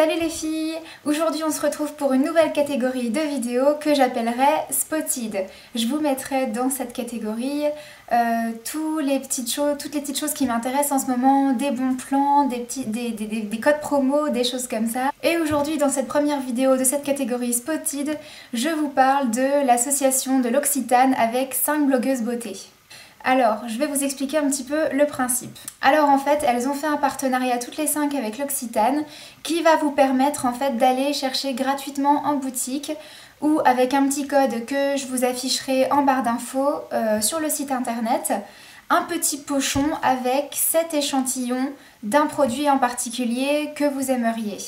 Salut les filles! Aujourd'hui on se retrouve pour une nouvelle catégorie de vidéos que j'appellerai Spotted. Je vous mettrai dans cette catégorie toutes les petites choses qui m'intéressent en ce moment, des bons plans, des codes promo, des choses comme ça. Et aujourd'hui dans cette première vidéo de cette catégorie Spotted, je vous parle de l'association de l'Occitane avec 5 blogueuses beauté. Alors, je vais vous expliquer un petit peu le principe. Alors en fait, elles ont fait un partenariat toutes les 5 avec l'Occitane qui va vous permettre en fait d'aller chercher gratuitement en boutique ou avec un petit code que je vous afficherai en barre d'infos sur le site internet, un petit pochon avec 7 échantillons d'un produit en particulier que vous aimeriez.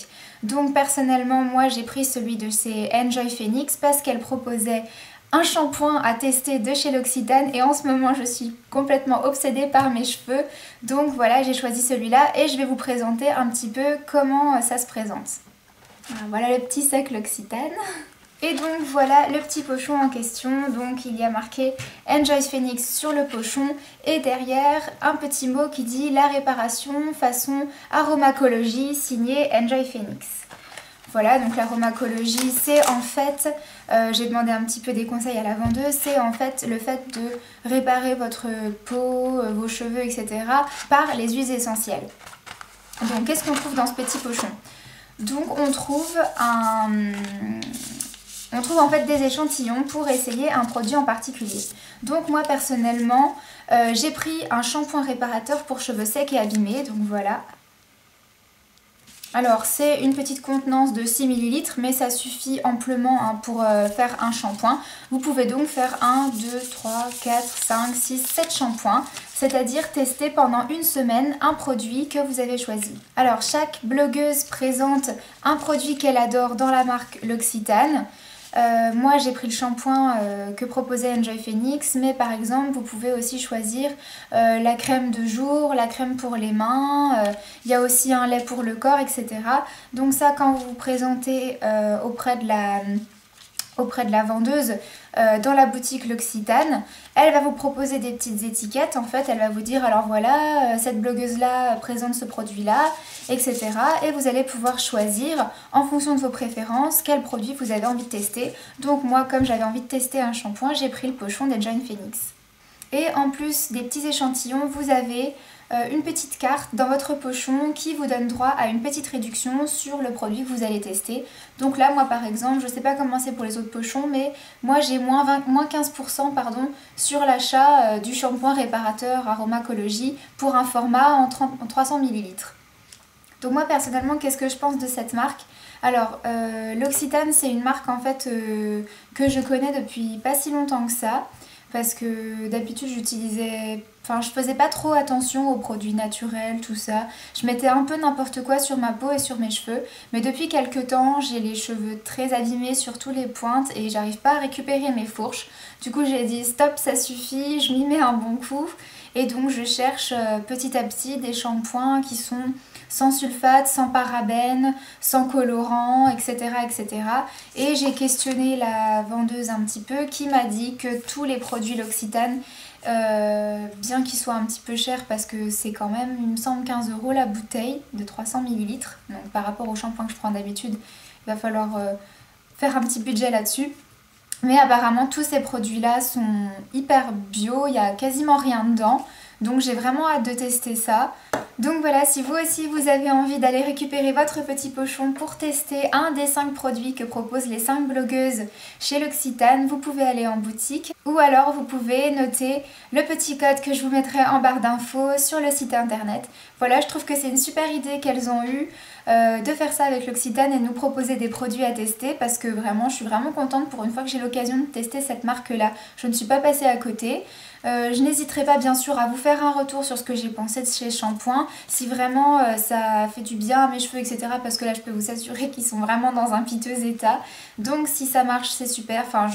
Donc personnellement, moi j'ai pris celui de chez Enjoy Phoenix parce qu'elle proposait un shampoing à tester de chez l'Occitane et en ce moment je suis complètement obsédée par mes cheveux, donc voilà, j'ai choisi celui-là et je vais vous présenter un petit peu comment ça se présente. Voilà le petit sac l'Occitane. Et donc voilà le petit pochon en question, donc il y a marqué Enjoy Phoenix sur le pochon et derrière un petit mot qui dit la réparation façon aromacologie signé Enjoy Phoenix. Voilà, donc l'aromacologie, c'est en fait, j'ai demandé un petit peu des conseils à la vendeuse, c'est en fait le fait de réparer votre peau, vos cheveux, etc. par les huiles essentielles. Donc qu'est-ce qu'on trouve dans ce petit pochon? Donc on trouve en fait des échantillons pour essayer un produit en particulier. Donc moi personnellement, j'ai pris un shampoing réparateur pour cheveux secs et abîmés, donc voilà. Alors c'est une petite contenance de 6 ml mais ça suffit amplement pour faire un shampoing. Vous pouvez donc faire 1, 2, 3, 4, 5, 6, 7 shampoings, c'est-à-dire tester pendant une semaine un produit que vous avez choisi. Alors chaque blogueuse présente un produit qu'elle adore dans la marque l'Occitane. Moi j'ai pris le shampoing que proposait Enjoy Phoenix, mais par exemple vous pouvez aussi choisir la crème de jour, la crème pour les mains, il y a aussi un lait pour le corps, etc. Donc ça, quand vous vous présentez auprès de la vendeuse dans la boutique l'Occitane, elle va vous proposer des petites étiquettes. En fait, elle va vous dire alors voilà, cette blogueuse là présente ce produit là, etc. Et vous allez pouvoir choisir en fonction de vos préférences quel produit vous avez envie de tester. Donc moi, comme j'avais envie de tester un shampoing, j'ai pris le pochon d'Enjoy Phoenix. Et en plus des petits échantillons, vous avez une petite carte dans votre pochon qui vous donne droit à une petite réduction sur le produit que vous allez tester. Donc là, moi par exemple, je ne sais pas comment c'est pour les autres pochons, mais moi j'ai moins 15% sur l'achat du shampoing réparateur aromacologie pour un format en 300 ml. Donc moi personnellement, qu'est-ce que je pense de cette marque? Alors l'Occitane, c'est une marque en fait que je connais depuis pas si longtemps que ça. Parce que d'habitude je faisais pas trop attention aux produits naturels, tout ça. Je mettais un peu n'importe quoi sur ma peau et sur mes cheveux. Mais depuis quelques temps, j'ai les cheveux très abîmés sur tous les pointes et j'arrive pas à récupérer mes fourches. Du coup j'ai dit stop, ça suffit, je m'y mets un bon coup. Et donc je cherche petit à petit des shampoings qui sont sans sulfate, sans parabènes, sans colorant, etc. etc. Et j'ai questionné la vendeuse un petit peu qui m'a dit que tous les produits l'Occitane, bien qu'ils soient un petit peu chers parce que c'est quand même, il me semble, 15 € la bouteille de 300 ml. Donc par rapport au shampoing que je prends d'habitude, il va falloir faire un petit budget là-dessus. Mais apparemment tous ces produits-là sont hyper bio, il n'y a quasiment rien dedans. Donc j'ai vraiment hâte de tester ça. Donc voilà, si vous aussi vous avez envie d'aller récupérer votre petit pochon pour tester un des 5 produits que proposent les 5 blogueuses chez l'Occitane, vous pouvez aller en boutique ou alors vous pouvez noter le petit code que je vous mettrai en barre d'infos sur le site internet. Voilà, je trouve que c'est une super idée qu'elles ont eue de faire ça avec l'Occitane et de nous proposer des produits à tester parce que vraiment, je suis vraiment contente pour une fois que j'ai l'occasion de tester cette marque-là. Je ne suis pas passée à côté. Je n'hésiterai pas bien sûr à vous faire un retour sur ce que j'ai pensé de ces shampoings, si vraiment ça fait du bien à mes cheveux, etc. Parce que là je peux vous assurer qu'ils sont vraiment dans un piteux état. Donc si ça marche c'est super, enfin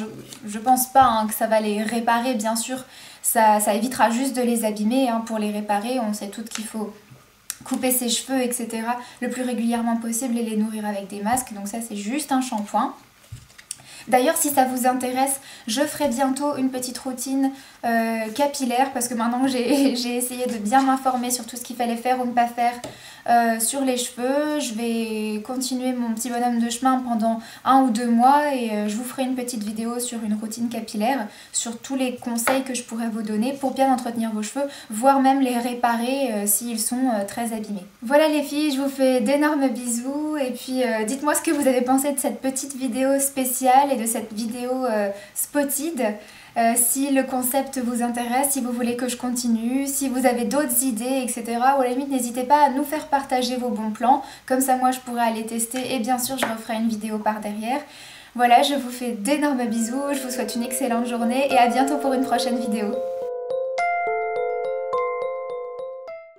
je pense pas que ça va les réparer, bien sûr ça évitera juste de les abîmer. Pour les réparer on sait toutes qu'il faut couper ses cheveux, etc. le plus régulièrement possible et les nourrir avec des masques, donc ça c'est juste un shampoing. D'ailleurs, si ça vous intéresse, je ferai bientôt une petite routine capillaire parce que maintenant que j'ai essayé de bien m'informer sur tout ce qu'il fallait faire ou ne pas faire sur les cheveux. Je vais continuer mon petit bonhomme de chemin pendant 1 ou 2 mois et je vous ferai une petite vidéo sur une routine capillaire, sur tous les conseils que je pourrais vous donner pour bien entretenir vos cheveux, voire même les réparer s'ils sont très abîmés. Voilà les filles, je vous fais d'énormes bisous et puis dites-moi ce que vous avez pensé de cette petite vidéo spéciale et de cette vidéo spotted. Si le concept vous intéresse, si vous voulez que je continue, si vous avez d'autres idées, etc. Ou à la limite, n'hésitez pas à nous faire partager vos bons plans. Comme ça, moi, je pourrais aller tester et bien sûr, je referai une vidéo par derrière. Voilà, je vous fais d'énormes bisous, je vous souhaite une excellente journée et à bientôt pour une prochaine vidéo.